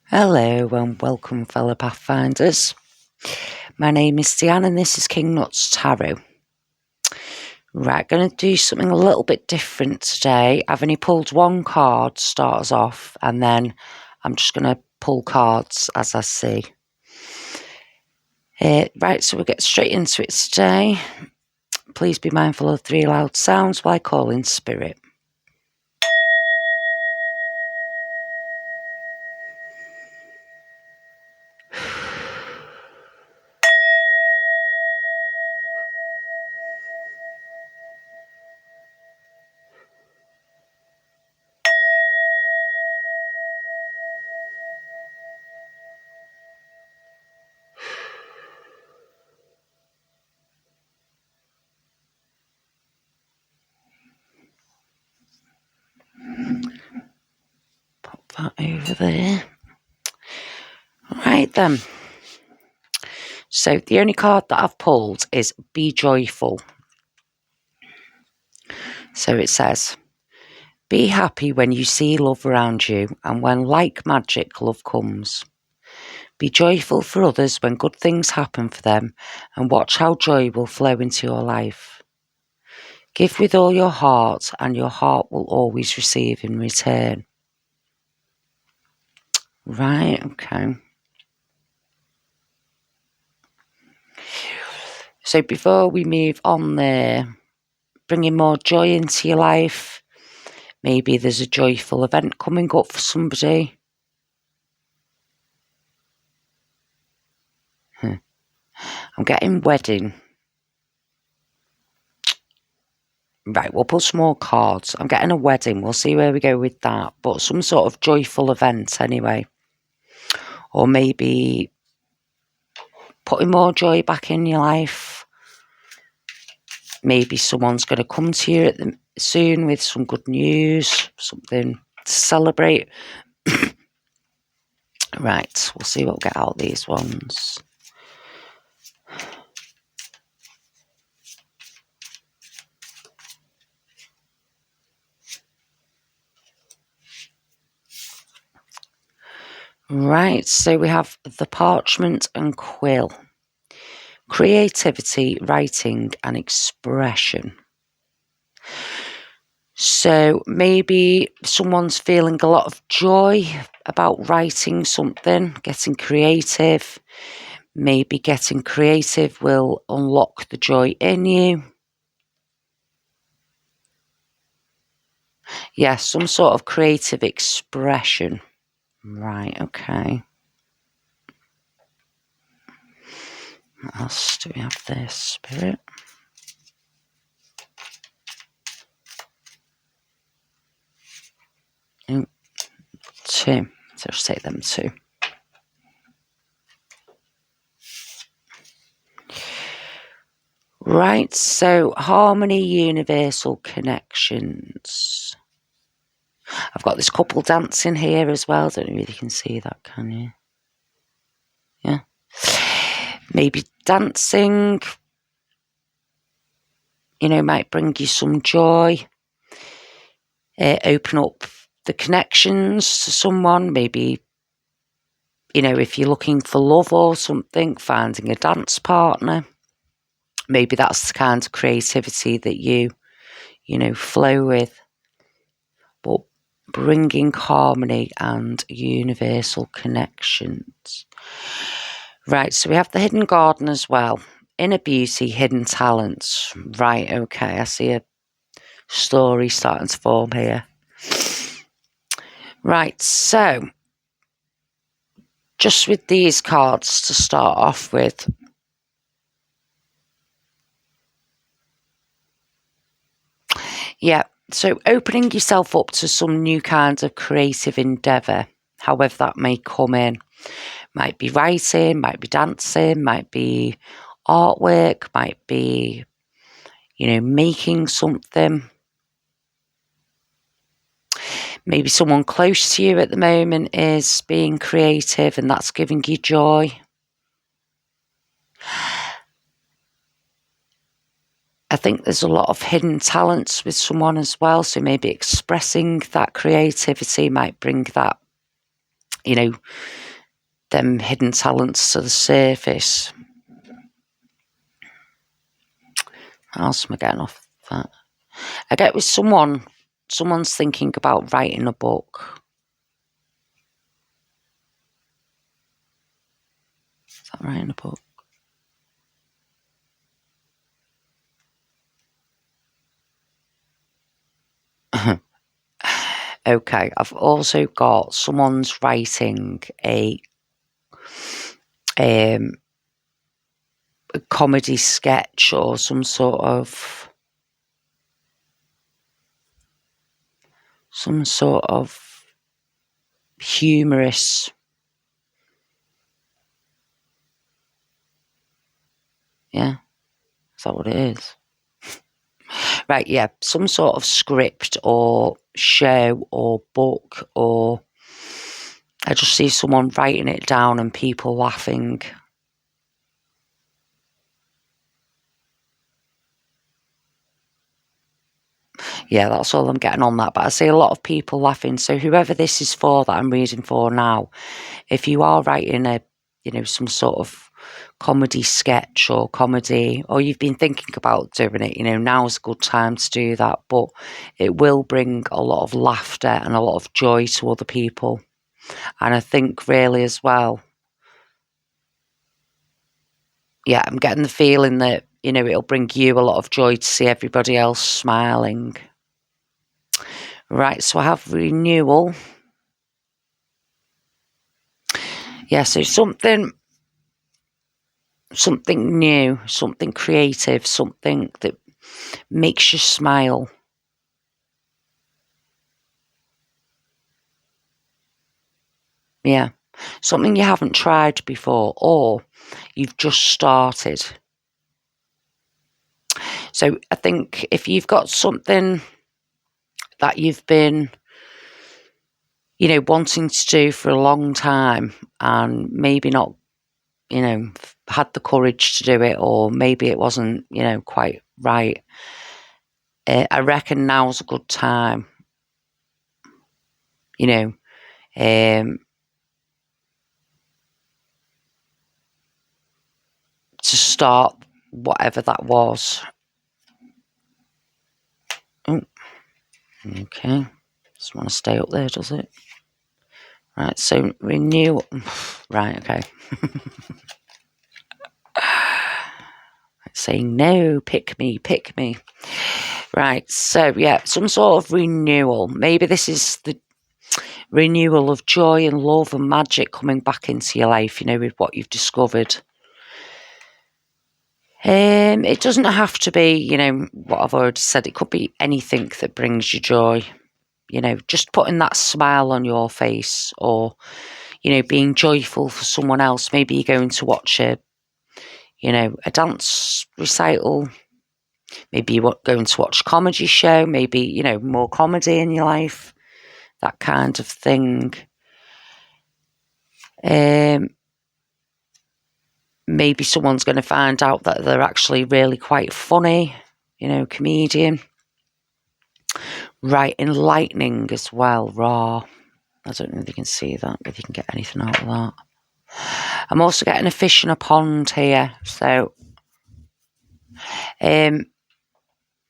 Hello and welcome, fellow pathfinders. My name is Deanne and this is King Nut's Tarot. Right, going to do something a little bit different today. I've only pulled one card to start us off, and then I'm just going to pull cards as I see. Right, so we'll get straight into it today. Please be mindful of 3 loud sounds while I call in spirit. Pop that over there. Right then. So the only card that I've pulled is Be Joyful. So it says, be happy when you see love around you and when, like magic, love comes. Be joyful for others when good things happen for them and watch how joy will flow into your life. Give with all your heart and your heart will always receive in return. Right, okay. So before we move on there, bringing more joy into your life. Maybe there's a joyful event coming up for somebody. I'm getting wedding. Right, we'll put some more cards. I'm getting a wedding. We'll see where we go with that. But some sort of joyful event anyway. Or maybe putting more joy back in your life. Maybe someone's going to come to you soon with some good news. Something to celebrate. Right, we'll see what we'll get out of these ones. Right, so we have the parchment and quill. Creativity, writing and expression. So maybe someone's feeling a lot of joy about writing something, getting creative. Maybe getting creative will unlock the joy in you. Yeah, some sort of creative expression. Right, okay. What else do we have there, Spirit? Oh, 2. So just take them 2. Right, so harmony, universal connections. I've got this couple dancing here as well. Don't know if you can see that, can you? Yeah. Maybe dancing, might bring you some joy. Open up the connections to someone. Maybe, if you're looking for love or something, finding a dance partner. Maybe that's the kind of creativity that you flow with. But bringing harmony and universal connections. Right, so we have the hidden garden as well. Inner beauty, hidden talents. Right, okay, I see a story starting to form here. Right, so just with these cards to start off with. Yeah, so opening yourself up to some new kinds of creative endeavour, however that may come in. Might be writing, might be dancing, might be artwork, might be, making something. Maybe someone close to you at the moment is being creative and that's giving you joy. I think there's a lot of hidden talents with someone as well. So maybe expressing that creativity might bring that you know, them hidden talents to the surface. How else am I getting off that? I get with someone's thinking about writing a book. Is that writing a book? Okay, I've also got someone's writing a comedy sketch or some sort of humorous. Yeah, is that what it is? Right, yeah, some sort of script or show or book, or I just see someone writing it down and people laughing. Yeah, that's all I'm getting on that. But I see a lot of people laughing. So whoever this is for that I'm reading for now, if you are writing some sort of comedy sketch or comedy, or you've been thinking about doing it, now's a good time to do that. But it will bring a lot of laughter and a lot of joy to other people. And I think really as well, yeah, I'm getting the feeling that, it'll bring you a lot of joy to see everybody else smiling. Right, so I have renewal. Yeah, so something new, something creative, something that makes you smile. Yeah, something you haven't tried before or you've just started. So I think if you've got something that you've been, wanting to do for a long time and maybe not, had the courage to do it, or maybe it wasn't, quite right, I reckon now's a good time, to start whatever that was. Oh, okay. Just want to stay up there, does it? Right, so renew. Right, okay. Saying no, pick me. Right, so yeah, some sort of renewal. Maybe this is the renewal of joy and love and magic coming back into your life, with what you've discovered. It doesn't have to be, what I've already said. It could be anything that brings you joy. Just putting that smile on your face, or, being joyful for someone else. Maybe you're going to watch a dance recital. Maybe you're going to watch a comedy show. Maybe, more comedy in your life. That kind of thing. Maybe someone's going to find out that they're actually really quite funny, comedian. Right, enlightening as well, raw. I don't know if you can see that, if you can get anything out of that. I'm also getting a fish in a pond here. So,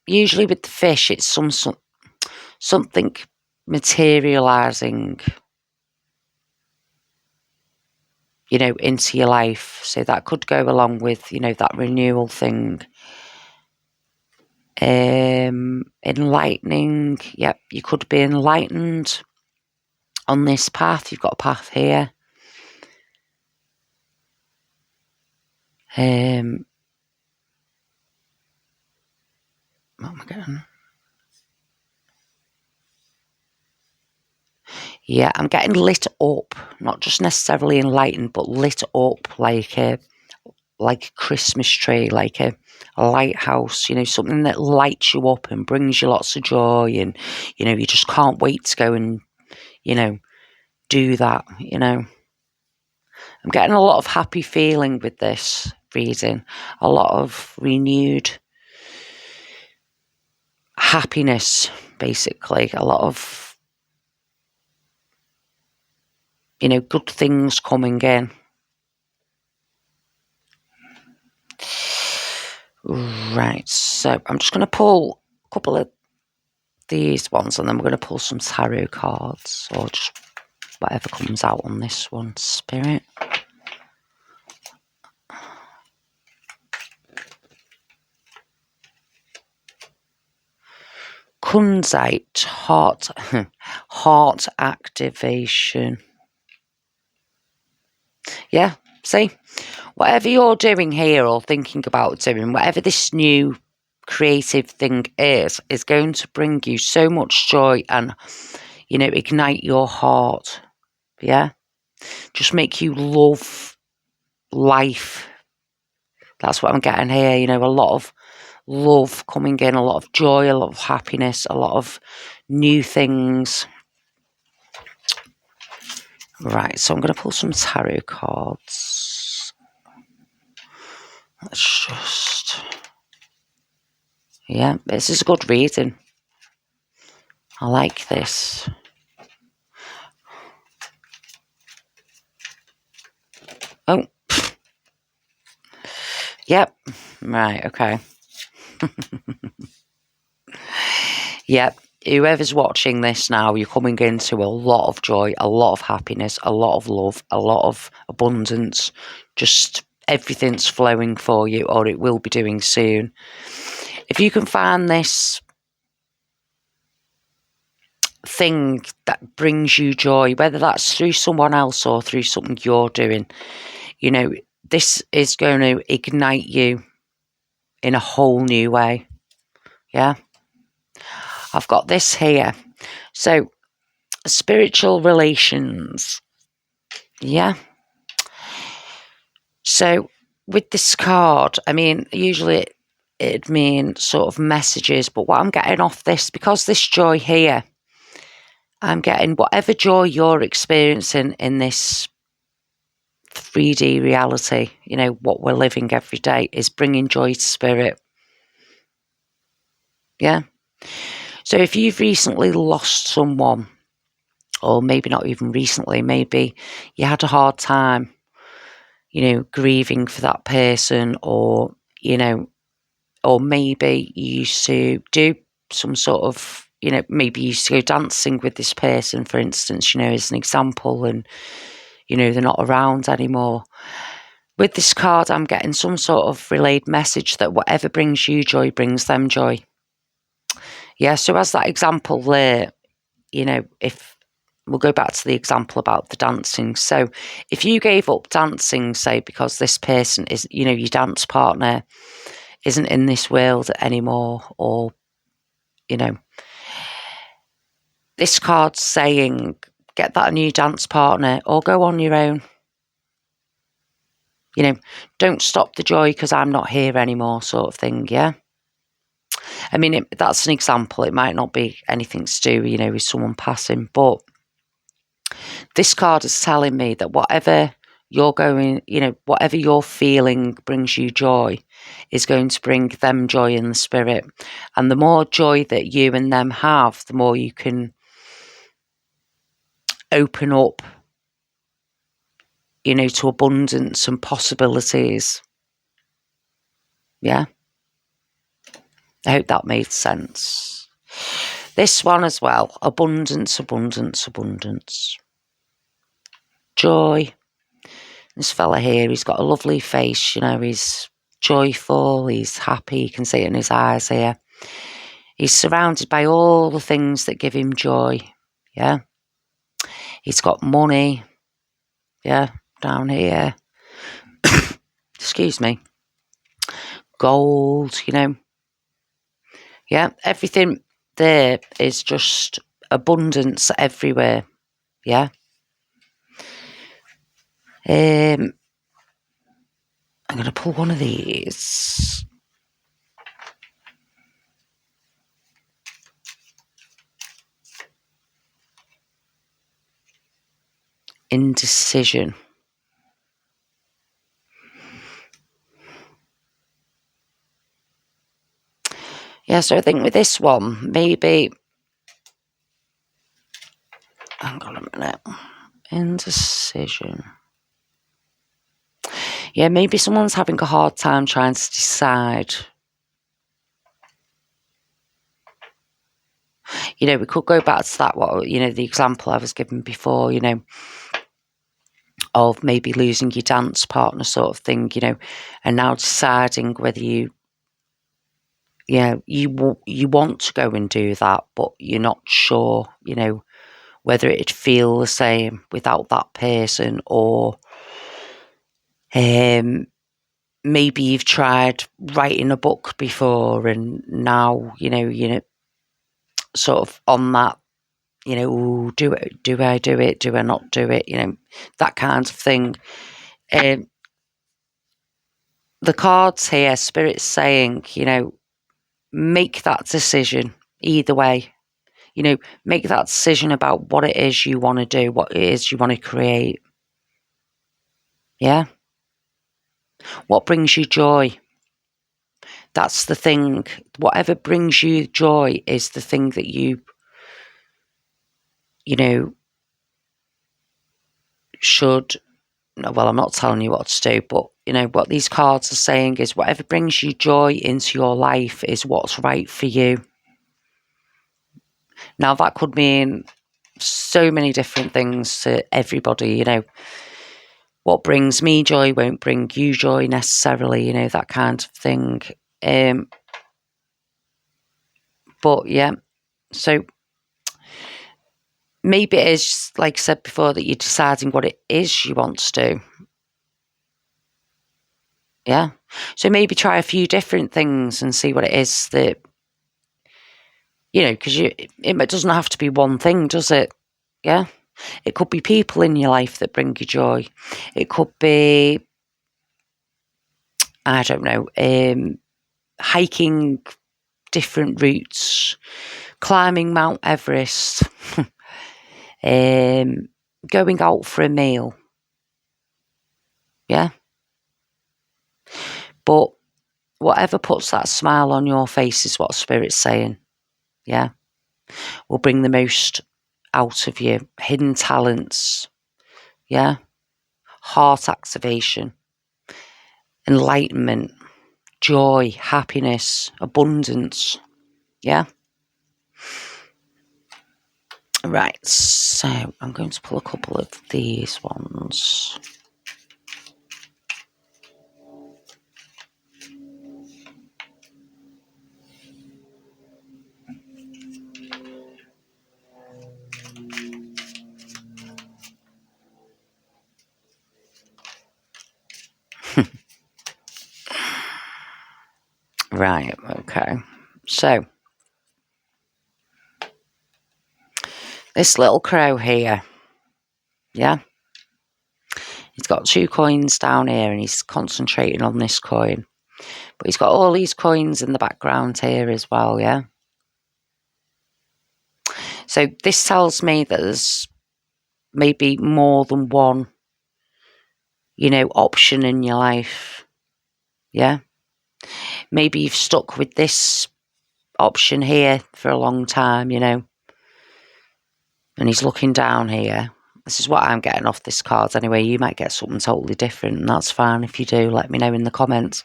usually with the fish, it's something materialising, into your life. So that could go along with, that renewal thing. Enlightening. Yep, you could be enlightened on this path. You've got a path here. What am I getting? Yeah, I'm getting lit up, not just necessarily enlightened, but lit up like a Christmas tree, like a lighthouse, something that lights you up and brings you lots of joy, and, you just can't wait to go and, do that, I'm getting a lot of happy feeling with this reading, a lot of renewed happiness, basically, a lot of, you know, good things coming in. Right, so I'm just going to pull a couple of these ones, and then we're going to pull some tarot cards, or just whatever comes out on this one. Spirit. Kunzite, heart activation. Yeah, see, whatever you're doing here or thinking about doing, whatever this new creative thing is going to bring you so much joy and, you know, ignite your heart. Yeah, just make you love life. That's what I'm getting here. You know, a lot of love coming in, a lot of joy, a lot of happiness, a lot of new things. Right, so I'm going to pull some tarot cards. Let's just... Yeah, this is a good reading. I like this. Oh. Yep. Right, okay. Yep. Whoever's watching this now, you're coming into a lot of joy, a lot of happiness, a lot of love, a lot of abundance. Just everything's flowing for you, or it will be doing soon. If you can find this thing that brings you joy, whether that's through someone else or through something you're doing, you know, this is going to ignite you in a whole new way. Yeah. I've got this here. So, spiritual relations. Yeah. So, with this card, I mean, usually it'd mean sort of messages, but what I'm getting off this, because this joy here, I'm getting whatever joy you're experiencing in this 3D reality, you know, what we're living every day, is bringing joy to spirit. Yeah. So if you've recently lost someone, or maybe not even recently, maybe you had a hard time, you know, grieving for that person, or, you know, or maybe you used to do some sort of, you know, maybe you used to go dancing with this person, for instance, you know, as an example, and, you know, they're not around anymore. With this card, I'm getting some sort of relayed message that whatever brings you joy brings them joy. Yeah, so as that example there, you know, if we'll go back to the example about the dancing. So if you gave up dancing, say, because this person is, you know, your dance partner isn't in this world anymore, or, you know, this card's saying, get that new dance partner or go on your own. You know, don't stop the joy because I'm not here anymore, sort of thing, yeah? I mean, that's an example. It might not be anything to do, you know, with someone passing, but this card is telling me that whatever you're going, you know, whatever you're feeling brings you joy is going to bring them joy in the spirit. And the more joy that you and them have, the more you can open up, you know, to abundance and possibilities. Yeah. I hope that made sense. This one as well. Abundance, abundance, abundance. Joy. This fella here, he's got a lovely face, you know, he's joyful, he's happy, you can see it in his eyes here. He's surrounded by all the things that give him joy, yeah. He's got money, yeah, down here. Excuse me. Gold, you know. Yeah, everything there is just abundance everywhere, yeah. I'm going to pull one of these. Indecision. Yeah, so I think with this one, maybe... Hang on a minute. Indecision. Yeah, maybe someone's having a hard time trying to decide. You know, we could go back to that, the example I was given before, of maybe losing your dance partner sort of thing, and now deciding whether you want to go and do that, but you're not sure, whether it'd feel the same without that person, or maybe you've tried writing a book before and now, sort of on that, do I do it? Do I not do it? That kind of thing. The cards here, Spirit's saying, make that decision either way. Make that decision about what it is you want to do, what it is you want to create. Yeah? What brings you joy? That's the thing. Whatever brings you joy is the thing that you should. Well, I'm not telling you what to do, but what these cards are saying is whatever brings you joy into your life is what's right for you. Now, that could mean so many different things to everybody. What brings me joy won't bring you joy necessarily, that kind of thing. But yeah, so maybe it is, like I said before, that you're deciding what it is you want to do. Yeah. So maybe try a few different things and see what it is that, because it doesn't have to be one thing, does it? Yeah. It could be people in your life that bring you joy. It could be, I don't know, hiking different routes, climbing Mount Everest, going out for a meal. Yeah. But whatever puts that smile on your face is what Spirit's saying. Yeah. Will bring the most out of you. Hidden talents. Yeah. Heart activation. Enlightenment. Joy. Happiness. Abundance. Yeah. Right. So I'm going to pull a couple of these ones. Right, okay. So, this little crow here, yeah? He's got 2 coins down here and he's concentrating on this coin. But he's got all these coins in the background here as well, yeah? So, this tells me that there's maybe more than one, option in your life, yeah? Maybe you've stuck with this option here for a long time, and he's looking down here. This is what I'm getting off this card anyway. You might get something totally different, and that's fine. If you do, let me know in the comments.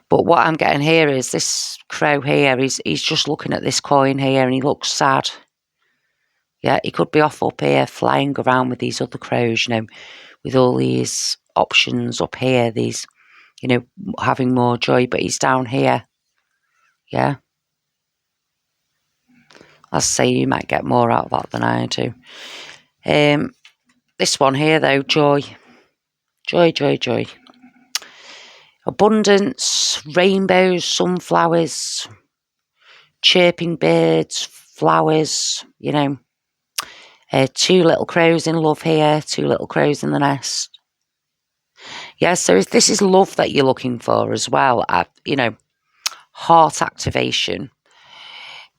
But what I'm getting here is this crow here, he's just looking at this coin here and he looks sad. Yeah, he could be off up here flying around with these other crows, with all these options up here, these, having more joy, but he's down here. Yeah. As I say, you might get more out of that than I do. This one here, though, joy. Joy, joy, joy. Abundance, rainbows, sunflowers, chirping birds, flowers, 2 little crows in love here, 2 little crows in the nest. Yeah, so if this is love that you're looking for as well, heart activation,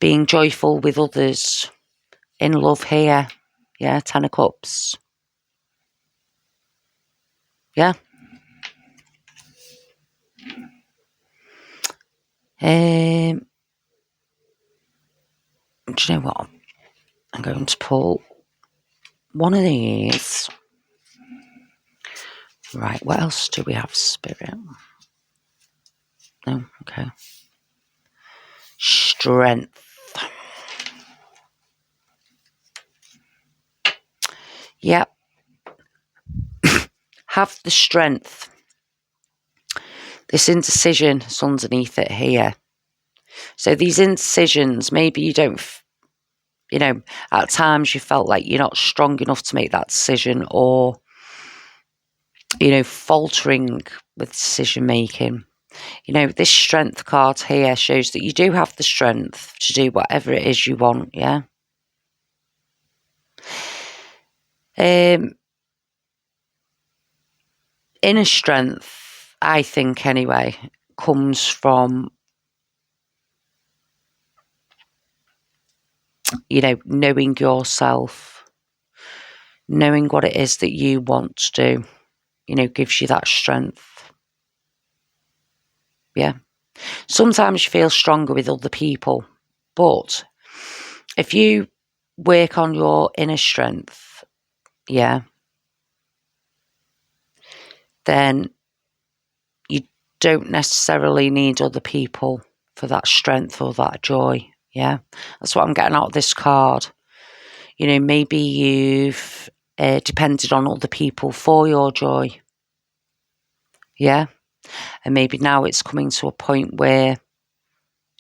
being joyful with others, in love here. Yeah, 10 of Cups. Yeah. Do you know what? I'm going to pull one of these. Right, what else do we have, Spirit? No, okay. Strength. Yep. Have the strength. This indecision is underneath it here. So these indecisions, maybe you don't, at times you felt like you're not strong enough to make that decision, or, faltering with decision making. This strength card here shows that you do have the strength to do whatever it is you want, yeah? Inner strength, I think anyway, comes from, knowing yourself, knowing what it is that you want to do, gives you that strength. Yeah. Sometimes you feel stronger with other people, but if you work on your inner strength, yeah, then you don't necessarily need other people for that strength or that joy. Yeah. That's what I'm getting out of this card. Maybe you've depended on other people for your joy. Yeah. And maybe now it's coming to a point where,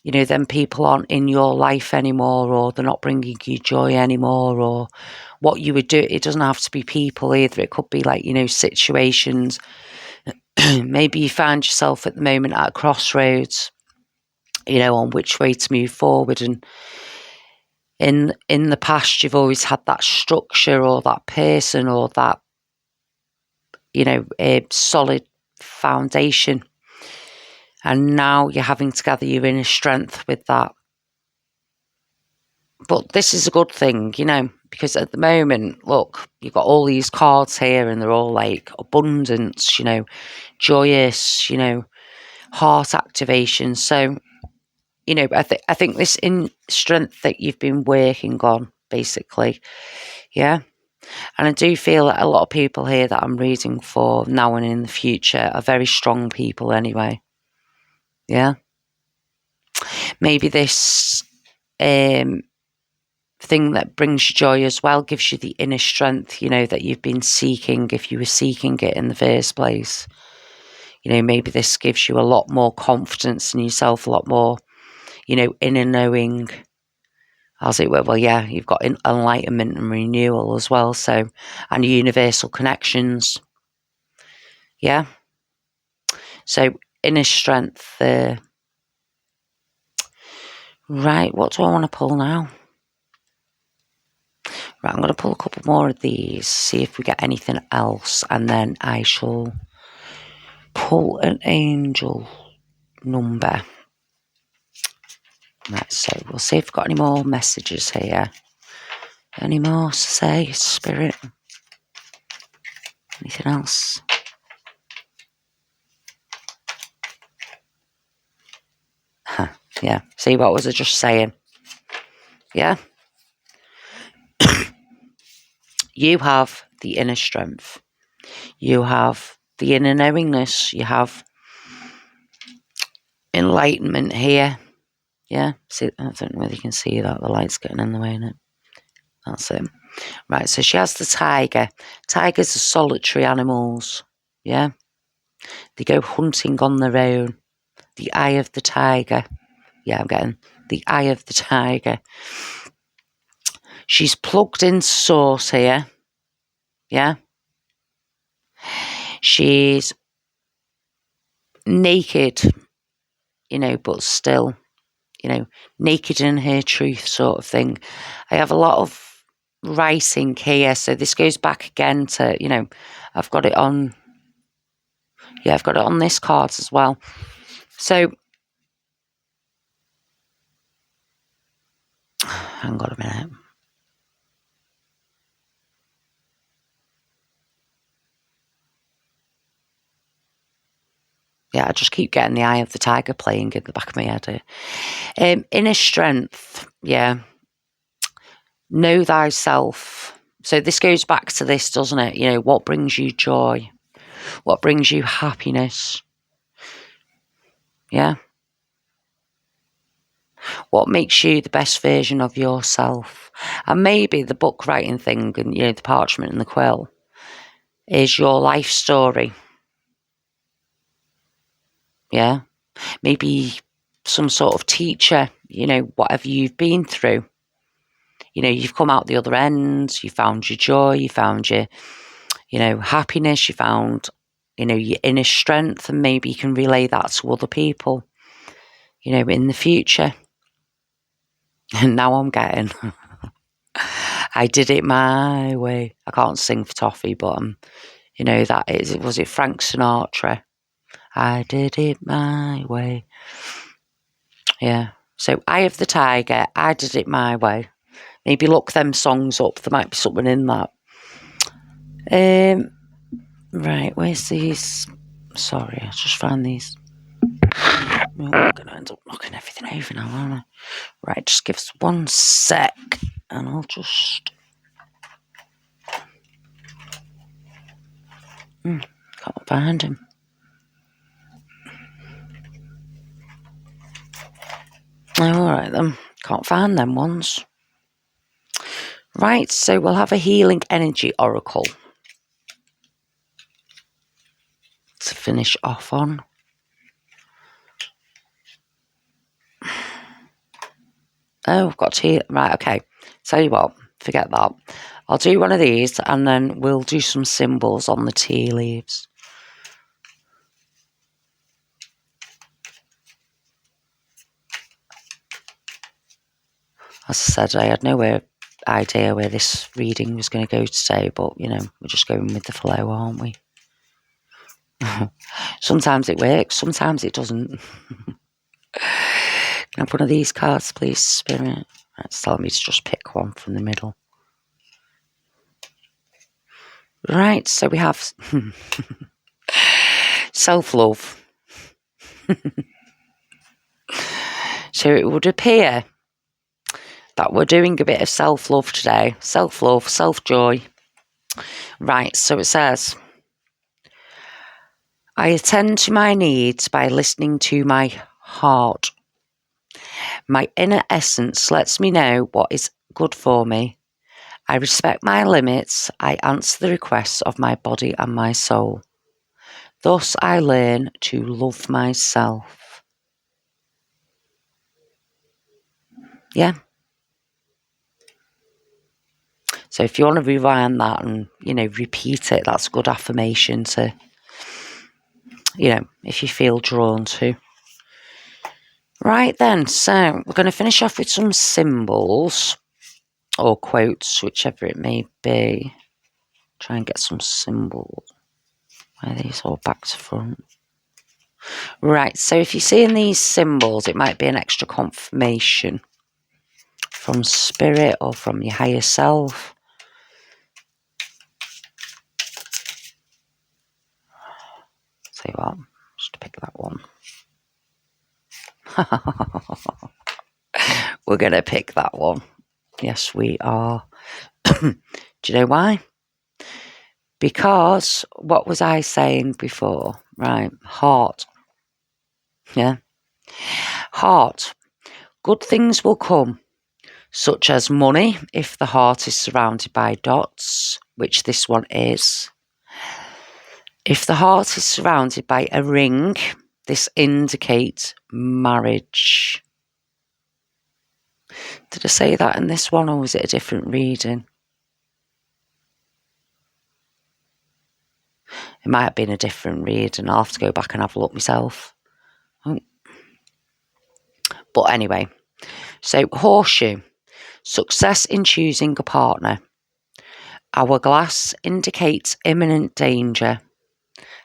then people aren't in your life anymore, or they're not bringing you joy anymore, or what you would do. It doesn't have to be people either. It could be like, situations. Maybe you find yourself at the moment at a crossroads, on which way to move forward. And in the past, you've always had that structure or that person or that, a solid foundation. And now you're having to gather your inner strength with that. But this is a good thing, because at the moment, look, you've got all these cards here and they're all like abundance, joyous, heart activation. So, I think this in strength that you've been working on, basically, yeah. And I do feel that a lot of people here that I'm reading for now and in the future are very strong people anyway. Yeah. Maybe this thing that brings you joy as well gives you the inner strength, that you've been seeking, if you were seeking it in the first place. Maybe this gives you a lot more confidence in yourself, a lot more, inner knowing, as it were. Well, yeah, you've got enlightenment and renewal as well, so, and universal connections. Yeah. So inner strength there. Right, what do I want to pull now? Right, I'm going to pull a couple more of these, see if we get anything else, and then I shall pull an angel number. Right, so we'll see if we've got any more messages here. Any more to say, Spirit? Anything else? Yeah, see, what was I just saying? Yeah. You have the inner strength. You have the inner knowingness. You have enlightenment here. Yeah, see, I don't know whether you can see that. The light's getting in the way, isn't it? That's it. Right, so she has the tiger. Tigers are solitary animals. Yeah. They go hunting on their own. The eye of the tiger. Yeah, I'm getting the eye of the tiger. She's plugged in source here. Yeah. She's naked, but still, naked in her truth sort of thing. I have a lot of writing here, so this goes back again to, I've got it on, I've got it on this card as well. So, hang on a minute. Yeah, I just keep getting the eye of the tiger playing in the back of my head. Inner strength, yeah. Know thyself, So this goes back to this, doesn't it? You know, what brings you joy? What brings you happiness? Yeah. What makes you the best version of yourself? And maybe the book writing thing and, you know, the parchment and the quill is your life story. Yeah. Maybe some sort of teacher, you know, whatever you've been through. You know, you've come out the other end, you found your joy, you found your, you know, happiness, you found, you know, your inner strength, and maybe you can relay that to other people, you know, in the future. And now I'm getting, I did it my way. I can't sing for Toffee, but you know, that is, was it Frank Sinatra? I did it my way. Yeah. So Eye of the Tiger, I did it my way. Maybe look them songs up. There might be something in that. Right, where's these? Sorry, I just found these. Oh, I'm going to end up knocking everything over now, aren't I? Right, just give us 1 sec, and I'll just... can't find him. Oh, alright then. Can't find them ones. Right, so we'll have a healing energy oracle to finish off on. Oh, I've got to... Right, okay. Tell you what, forget that. I'll do one of these, and then we'll do some symbols on the tea leaves. As I said, I had no idea where this reading was going to go today, but, you know, we're just going with the flow, aren't we? Sometimes it works, sometimes it doesn't. Can I have one of these cards, please, Spirit? It's telling me to just pick one from the middle. Right, so we have self-love. So it would appear that we're doing a bit of self-love today. Self-love, self-joy. Right, so it says, I attend to my needs by listening to my heart. My inner essence lets me know what is good for me. I respect my limits. I answer the requests of my body and my soul. Thus I learn to love myself. Yeah. So if you want to rewind that and, you know, repeat it, that's a good affirmation to, you know, if you feel drawn to. Right then, so we're going to finish off with some symbols or quotes, whichever it may be. Try and get some symbols. Where are these all back to front? Right, so if you're seeing these symbols, it might be an extra confirmation from spirit or from your higher self. Say what? Just pick that one. We're going to pick that one. Yes, we are. Do you know why? Because what was I saying before? Right, heart. Yeah. Heart. Good things will come, such as money if the heart is surrounded by dots, which this one is. If the heart is surrounded by a ring, this indicates marriage. Did I say that in this one, or was it a different reading? It might have been a different reading. I'll have to go back and have a look myself. Oh. But anyway, so horseshoe, success in choosing a partner. Hourglass indicates imminent danger.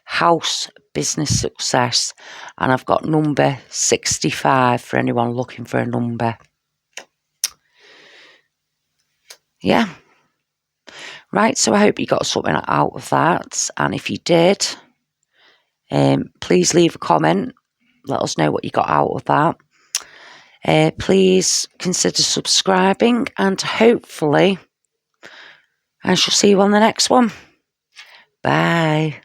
House, business success. And I've got number 65 for anyone looking for a number. Yeah. Right, so I hope you got something out of that. And if you did, please leave a comment. Let us know what you got out of that. Please consider subscribing, and hopefully I shall see you on the next one. Bye.